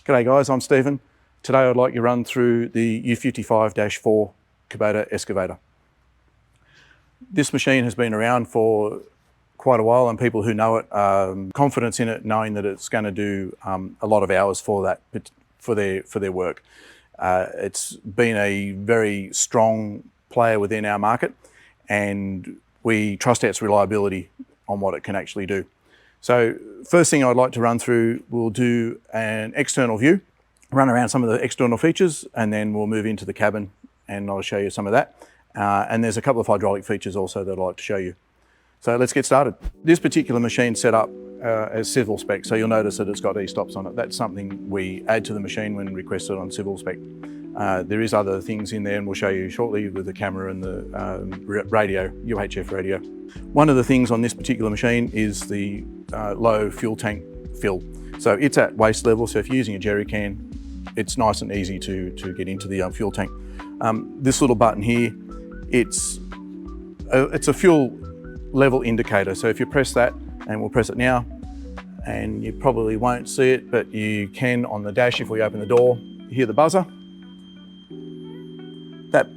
G'day guys, I'm Stephen. Today I'd like you to run through the U55-4 Kubota excavator. This machine has been around for quite a while, and people who know it confidence in it, knowing that it's going to do a lot of hours for their work. It's been a very strong player within our market, and we trust its reliability on what it can actually do. So first thing I'd like to run through, we'll do an external view, run around some of the external features, and then we'll move into the cabin and I'll show you some of that. And there's a couple of hydraulic features also that I'd like to show you. So let's get started. This particular machine's set up as civil spec, so you'll notice that it's got e-stops on it. That's something we add to the machine when requested on civil spec. There is other things in there, and we'll show you shortly with the camera and the radio, UHF radio. One of the things on this particular machine is the low fuel tank fill. So it's at waist level, so if you're using a jerry can, it's nice and easy to get into the fuel tank. This little button here, it's a fuel level indicator. So if you press that, and we'll press it now, and you probably won't see it, but you can on the dash if we open the door, you hear the buzzer. That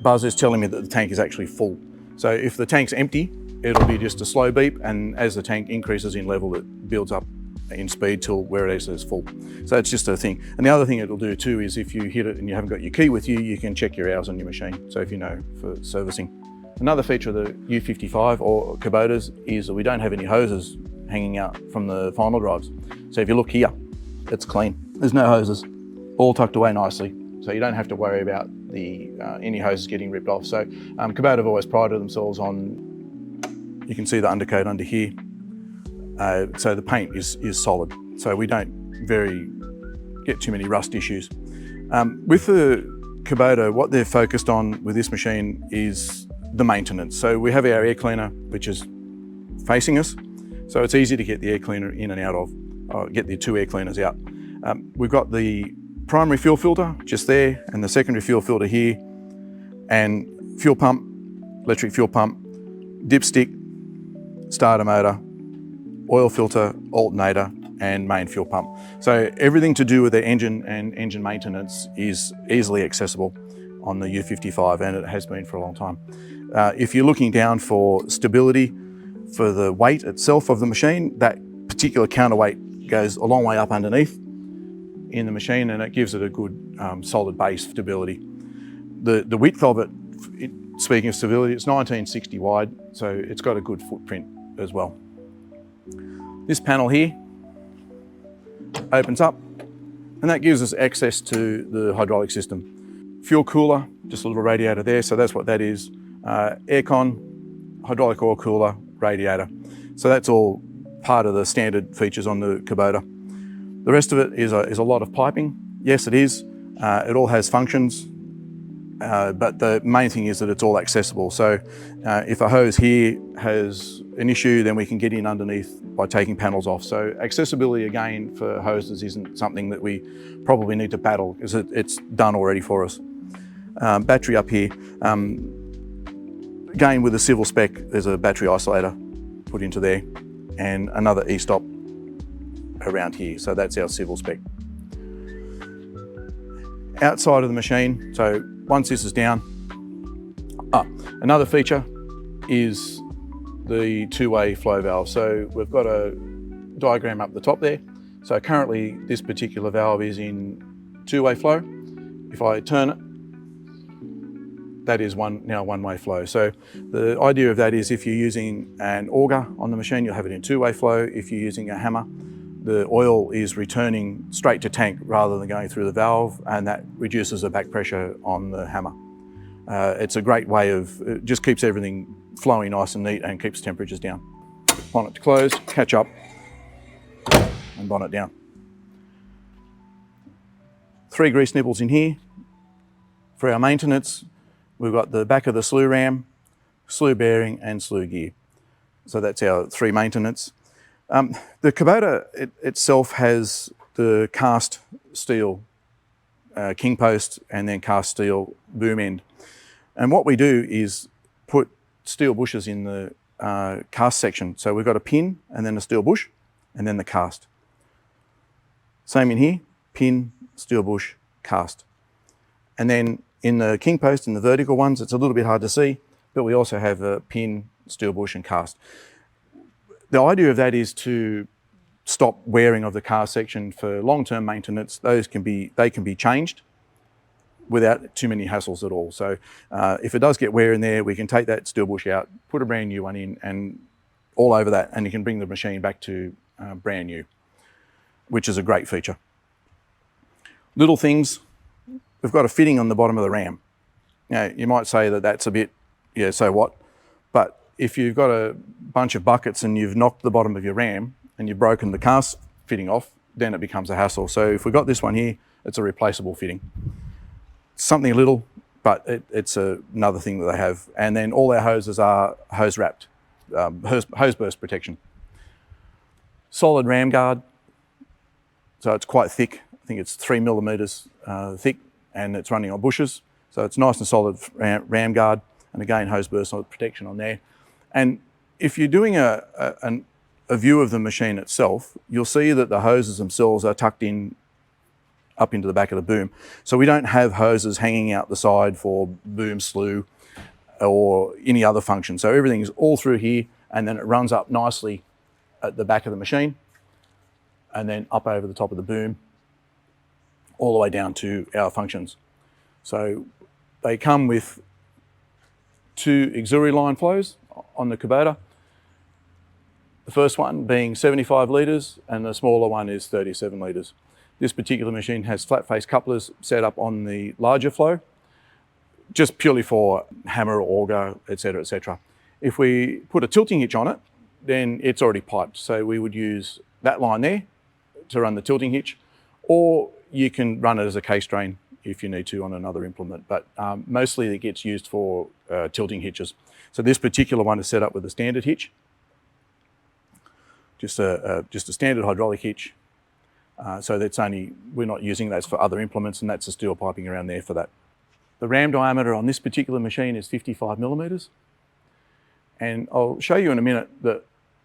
buzzer is telling me that the tank is actually full. So if the tank's empty, it'll be just a slow beep, and as the tank increases in level, it builds up in speed till where it is full. So it's just a thing. And the other thing it'll do too is if you hit it and you haven't got your key with you, you can check your hours on your machine. So if you know, for servicing. Another feature of the U55 or Kubotas is that we don't have any hoses hanging out from the final drives. So if you look here, it's clean. There's no hoses, all tucked away nicely. So you don't have to worry about any hoses getting ripped off. So Kubota have always prided themselves on, you can see the undercoat under here. So the paint is solid. So we don't get too many rust issues. With the Kubota, what they're focused on with this machine is the maintenance. So we have our air cleaner, which is facing us. So it's easy to get the air cleaner in and out of, get the two air cleaners out. We've got the primary fuel filter just there, and the secondary fuel filter here, and fuel pump, electric fuel pump, dipstick, starter motor, oil filter, alternator, and main fuel pump. So everything to do with the engine and engine maintenance is easily accessible on the U55, and it has been for a long time. If you're looking down for stability, for the weight itself of the machine, that particular counterweight goes a long way up underneath in the machine, and it gives it a good solid base stability. The width of it, speaking of stability, it's 1960 wide, so it's got a good footprint as well. This panel here opens up, and that gives us access to the hydraulic system. Fuel cooler, just a little radiator there, so that's what that is. Aircon, hydraulic oil cooler, radiator. So that's all part of the standard features on the Kubota. The rest of it is a lot of piping. Yes, it is. It all has functions, but the main thing is that it's all accessible. So if a hose here has an issue, then we can get in underneath by taking panels off. So accessibility, again, for hoses isn't something that we probably need to battle, because it's done already for us. Battery up here. Again, with the civil spec, there's a battery isolator put into there, and another e-stop around here. So that's our civil spec. Outside of the machine, so once this is down, another feature is the two-way flow valve. So we've got a diagram up the top there. So currently this particular valve is in two-way flow. If I turn it, that is now one-way flow. So the idea of that is if you're using an auger on the machine, you'll have it in two-way flow. If you're using a hammer, the oil is returning straight to tank rather than going through the valve, and that reduces the back pressure on the hammer. It's a great way of, it just keeps everything flowing nice and neat and keeps temperatures down. Bonnet to close, catch up, and bonnet down. 3 grease nibbles in here. For our maintenance, we've got the back of the slew ram, slew bearing, and slew gear. So that's our 3 maintenance. The Kubota itself has the cast steel king post and then cast steel boom end. And what we do is put steel bushes in the cast section. So we've got a pin and then a steel bush and then the cast. Same in here, pin, steel bush, cast. And then in the king post, in the vertical ones, it's a little bit hard to see, but we also have a pin, steel bush and cast. The idea of that is to stop wearing of the cast section for long-term maintenance. They can be changed without too many hassles at all. So if it does get wear in there, we can take that steel bush out, put a brand new one in and all over that, and you can bring the machine back to brand new, which is a great feature. Little things, we've got a fitting on the bottom of the ram. Now, you might say that that's a bit, yeah, so what? But if you've got a bunch of buckets and you've knocked the bottom of your ram and you've broken the cast fitting off, then it becomes a hassle. So if we've got this one here, it's a replaceable fitting. Something little, but it's another thing that they have. And then all our hoses are hose wrapped, hose burst protection. Solid ram guard, so it's quite thick. I think it's 3 millimeters thick, and it's running on bushes. So it's nice and solid ram guard, and again, hose burst protection on there. And if you're doing a view of the machine itself, you'll see that the hoses themselves are tucked in up into the back of the boom. So we don't have hoses hanging out the side for boom slew or any other function. So everything is all through here, and then it runs up nicely at the back of the machine and then up over the top of the boom all the way down to our functions. So they come with 2 auxiliary line flows on the Kubota. The first one being 75 litres and the smaller one is 37 litres. This particular machine has flat face couplers set up on the larger flow, just purely for hammer, auger, etc., etc. If we put a tilting hitch on it, then it's already piped. So we would use that line there to run the tilting hitch, or you can run it as a case drain if you need to on another implement, but mostly it gets used for tilting hitches. So this particular one is set up with a standard hitch, just a standard hydraulic hitch. So that's only, we're not using those for other implements, and that's the steel piping around there for that. The ram diameter on this particular machine is 55 millimeters. And I'll show you in a minute that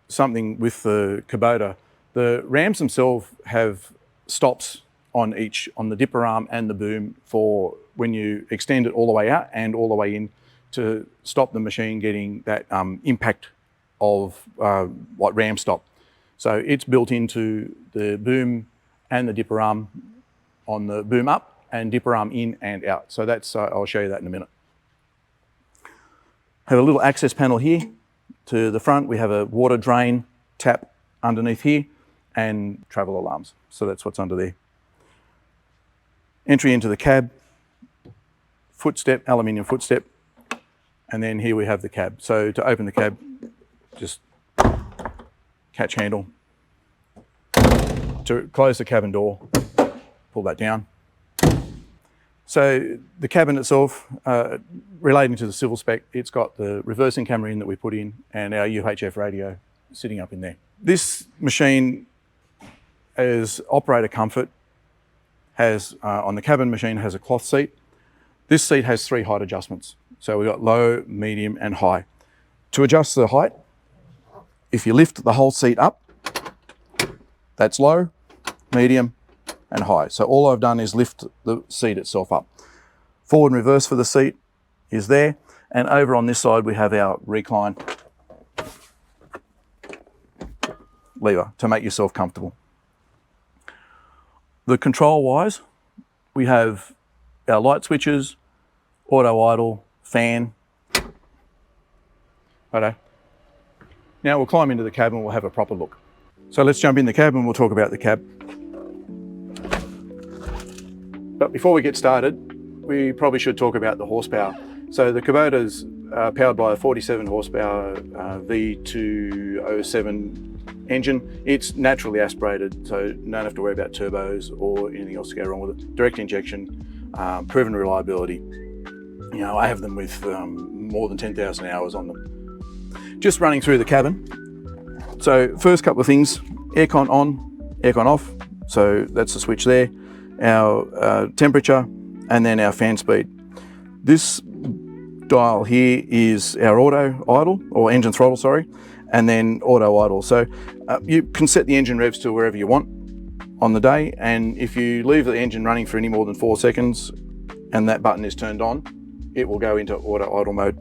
something with the Kubota. The rams themselves have stops on the dipper arm and the boom for when you extend it all the way out and all the way in, to stop the machine getting that impact of what ram stop. So it's built into the boom and the dipper arm on the boom up and dipper arm in and out. So that's, I'll show you that in a minute. Have a little access panel here to the front. We have a water drain tap underneath here and travel alarms. So that's what's under there. Entry into the cab, footstep, aluminium footstep, and then here we have the cab. So to open the cab, just catch handle. To close the cabin door, pull that down. So the cabin itself, relating to the civil spec, it's got the reversing camera in that we put in and our UHF radio sitting up in there. This machine, as operator comfort, has, on the cabin machine, has a cloth seat. This seat has 3 height adjustments. So we've got low, medium and high. To adjust the height, if you lift the whole seat up, that's low, medium and high. So all I've done is lift the seat itself up. Forward and reverse for the seat is there. And over on this side, we have our recline lever to make yourself comfortable. The control wise, we have our light switches, auto idle, fan. Righto. Now we'll climb into the cab and we'll have a proper look. So let's jump in the cab and we'll talk about the cab. But before we get started, we probably should talk about the horsepower. So the Kubota's powered by a 47 horsepower V207 engine. It's naturally aspirated, so you don't have to worry about turbos or anything else to go wrong with it. Direct injection, proven reliability. You know, I have them with more than 10,000 hours on them. Just running through the cabin. So first couple of things, aircon on, aircon off. So that's the switch there. Our temperature and then our fan speed. This dial here is our auto idle, or engine throttle, sorry, and then auto idle. So you can set the engine revs to wherever you want on the day, and if you leave the engine running for any more than 4 seconds and that button is turned on, it will go into auto idle mode.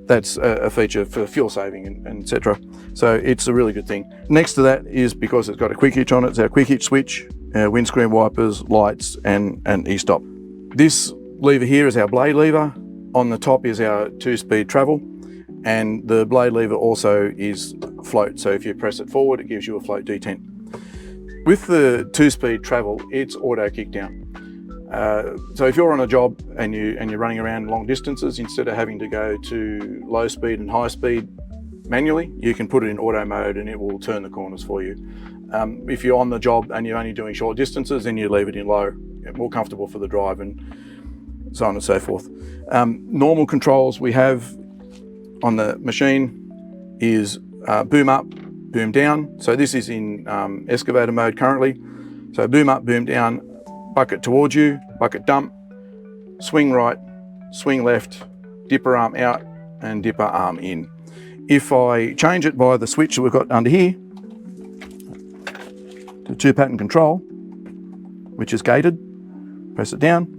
That's a feature for fuel saving and etc. So it's a really good thing. Next to that is, because it's got a quick hitch on it, it's our quick hitch switch, windscreen wipers, lights, and e-stop. This lever here is our blade lever. On the top is our 2-speed travel, and the blade lever also is float. So if you press it forward, it gives you a float detent. With the 2-speed travel, it's auto kick down. So if you're on a job and you're running around long distances, instead of having to go to low speed and high speed manually, you can put it in auto mode and it will turn the corners for you. If you're on the job and you're only doing short distances, then you leave it in low, more comfortable for the drive, and so on and so forth. Normal controls we have on the machine is boom up, boom down. So this is in excavator mode currently. So boom up, boom down, bucket towards you, bucket dump, swing right, swing left, dipper arm out, and dipper arm in. If I change it by the switch that we've got under here, to 2-pattern control, which is gated, press it down,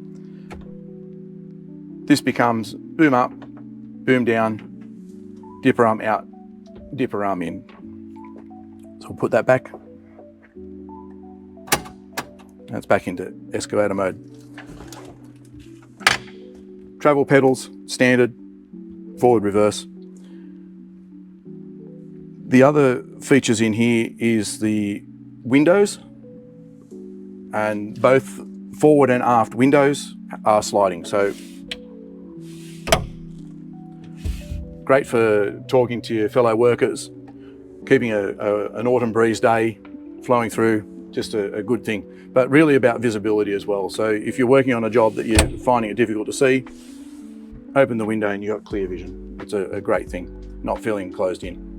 this becomes boom up, boom down, dipper arm out, dipper arm in. So we'll put that back. That's back into excavator mode. Travel pedals, standard, forward, reverse. The other features in here is the windows, and both forward and aft windows are sliding. So great for talking to your fellow workers, keeping an autumn breeze day flowing through, just a good thing. But really about visibility as well. So if you're working on a job that you're finding it difficult to see, open the window and you've got clear vision. It's a great thing, not feeling closed in.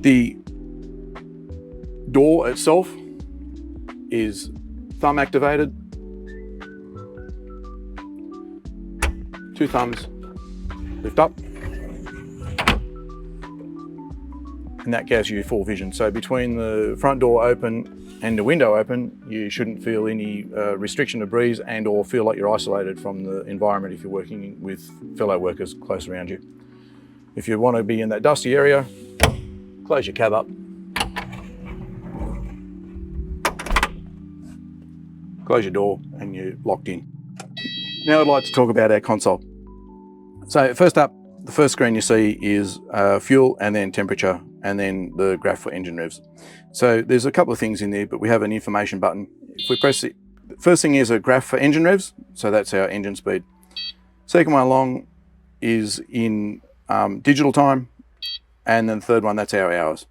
The door itself is thumb activated. 2 thumbs, lift up, and that gives you full vision. So between the front door open and the window open, you shouldn't feel any restriction of breeze and or feel like you're isolated from the environment if you're working with fellow workers close around you. If you want to be in that dusty area, close your cab up, close your door, and you're locked in. Now I'd like to talk about our console. So first up, the first screen you see is fuel and then temperature, and then the graph for engine revs. So there's a couple of things in there, but we have an information button. If we press it, the first thing is a graph for engine revs. So that's our engine speed. Second one along is in digital time. And then the third one, that's our hours.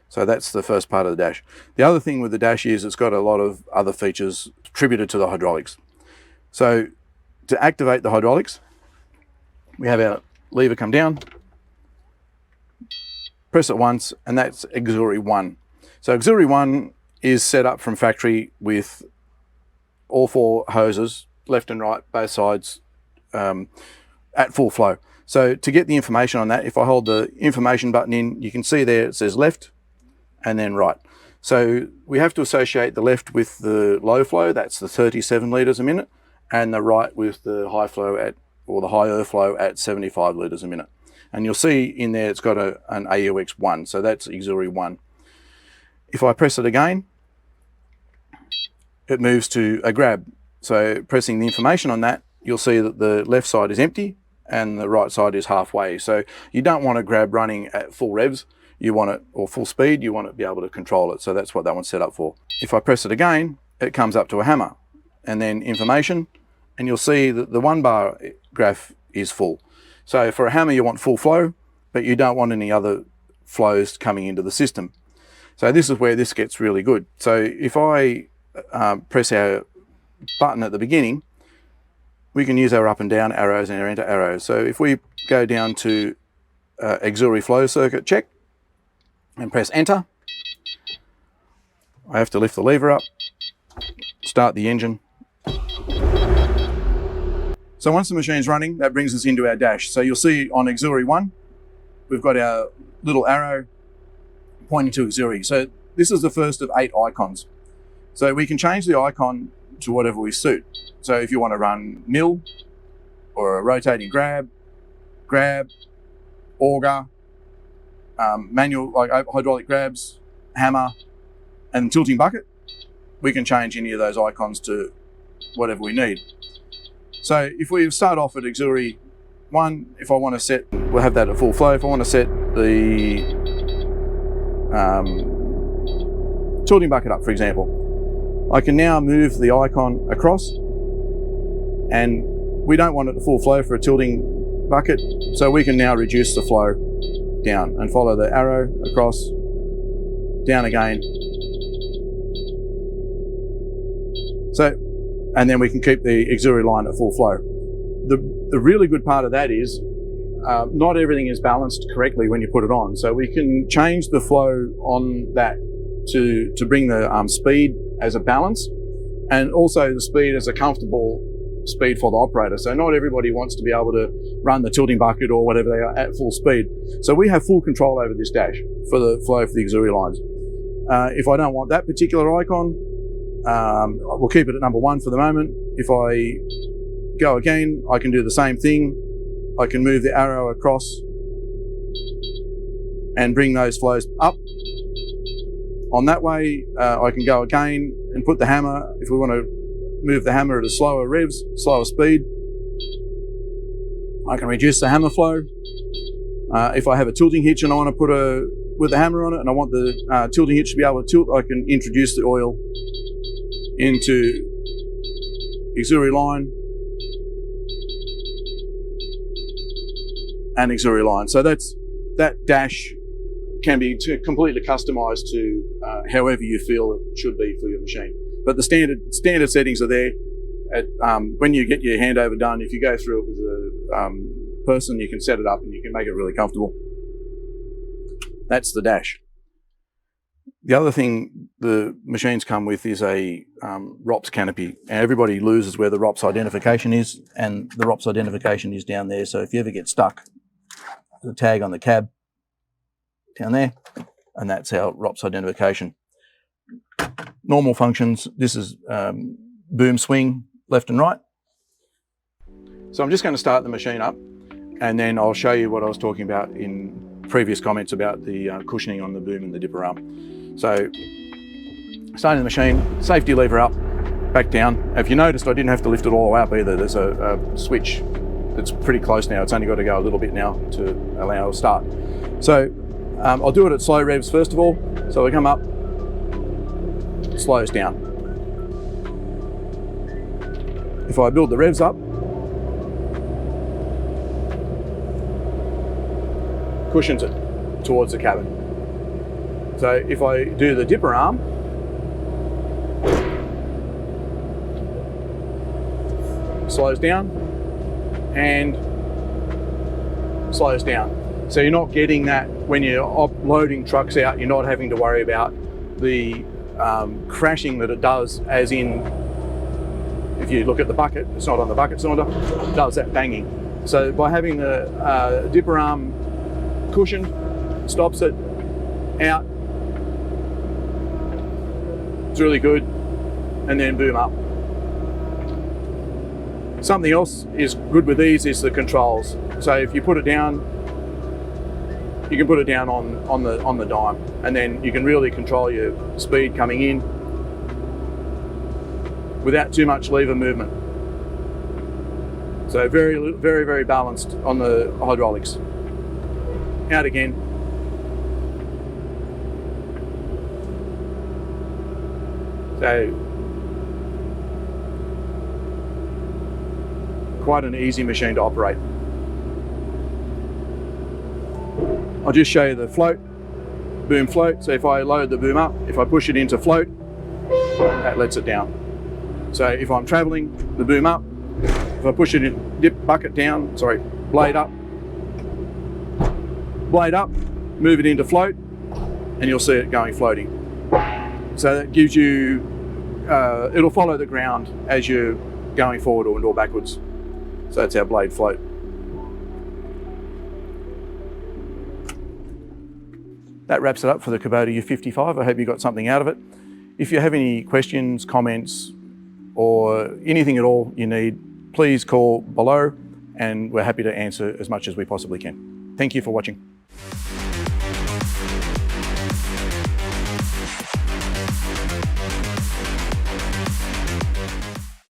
So that's the first part of the dash. The other thing with the dash is it's got a lot of other features attributed to the hydraulics. So to activate the hydraulics, we have our lever come down, press it once, and that's auxiliary 1. So auxiliary 1 is set up from factory with all 4 hoses, left and right, both sides, at full flow. So to get the information on that, if I hold the information button in, you can see there it says left and then right. So we have to associate the left with the low flow, that's the 37 litres a minute, and the right with the high flow or the higher flow at 75 litres a minute. And you'll see in there it's got an AUX 1, so that's auxiliary 1. If I press it again, it moves to a grab. So pressing the information on that, you'll see that the left side is empty and the right side is halfway. So you don't want to grab running at full revs, you want it, or full speed, you want to be able to control it. So that's what that one's set up for. If I press it again, it comes up to a hammer and then information, and you'll see that the 1 bar graph is full. So for a hammer, you want full flow, but you don't want any other flows coming into the system. So this is where this gets really good. So if I press our button at the beginning, we can use our up and down arrows and our enter arrows. So if we go down to auxiliary flow circuit, check, and press enter, I have to lift the lever up, start the engine. So once the machine's running, that brings us into our dash. So you'll see on auxiliary 1, we've got our little arrow pointing to auxiliary. So this is the first of 8 icons. So we can change the icon to whatever we suit. So if you want to run mill, or a rotating grab, auger, manual, like hydraulic grabs, hammer, and tilting bucket, we can change any of those icons to whatever we need. So if we start off at auxiliary 1, if I want to set, we'll have that at full flow. If I want to set the tilting bucket up, for example, I can now move the icon across, and we don't want it to full flow for a tilting bucket, so we can now reduce the flow down and follow the arrow across, down again. So, and then we can keep the auxiliary line at full flow. The really good part of that is not everything is balanced correctly when you put it on. So we can change the flow on that to bring the speed as a balance, and also the speed as a comfortable speed for the operator. So not everybody wants to be able to run the tilting bucket or whatever they are at full speed. So we have full control over this dash for the flow for the auxiliary lines. If I don't want that particular icon, we'll keep it at number 1 for the moment. If I go again, I can do the same thing. I can move the arrow across and bring those flows up. On that way, I can go again and put the hammer, if we want to move the hammer at a slower revs, slower speed, I can reduce the hammer flow. If I have a tilting hitch and I want to put with the hammer on it, and I want the tilting hitch to be able to tilt, I can introduce the oil into auxiliary line and auxiliary line. So that dash can be completely customized to however you feel it should be for your machine. But the standard settings are there. When you get your handover done, if you go through it with a person, you can set it up and you can make it really comfortable. That's the dash. The other thing the machines come with is a ROPS canopy. And everybody loses where the ROPS identification is, and the ROPS identification is down there. So if you ever get stuck, the tag on the cab down there, and that's our ROPS identification. Normal functions, this is boom swing left and right. So I'm just going to start the machine up, and then I'll show you what I was talking about in previous comments about the cushioning on the boom and the dipper arm. So starting the machine, safety lever up, back down. If you noticed, I didn't have to lift it all the way up either. There's a switch that's pretty close now. It's only got to go a little bit now to allow a start. So I'll do it at slow revs first of all. So we come up, slows down. If I build the revs up, cushions it towards the cabin. So if I do the dipper arm, slows down and slows down. So you're not getting that when you're loading trucks out, you're not having to worry about the crashing that it does, as in, if you look at the bucket, it's not on the bucket cylinder, it does that banging. So by having the dipper arm cushioned, stops it out, it's really good, and then boom up. Something else is good with these is the controls. So if you put it down, you can put it down on the dime, and then you can really control your speed coming in without too much lever movement. So very, very, very balanced on the hydraulics. Out again. So quite an easy machine to operate. I'll just show you the float, boom float. So if I load the boom up, if I push it into float, that lets it down. So if I'm traveling, the boom up, if I push it in, dip bucket down, sorry, blade up, move it into float, and you'll see it going floating. So that gives you, it'll follow the ground as you're going forward or backwards. So that's our blade float. that wraps it up for the KUBOTA U55. I hope you got something out of it. If you have any questions, comments, or anything at all you need, please call below and we're happy to answer as much as we possibly can. Thank you for watching.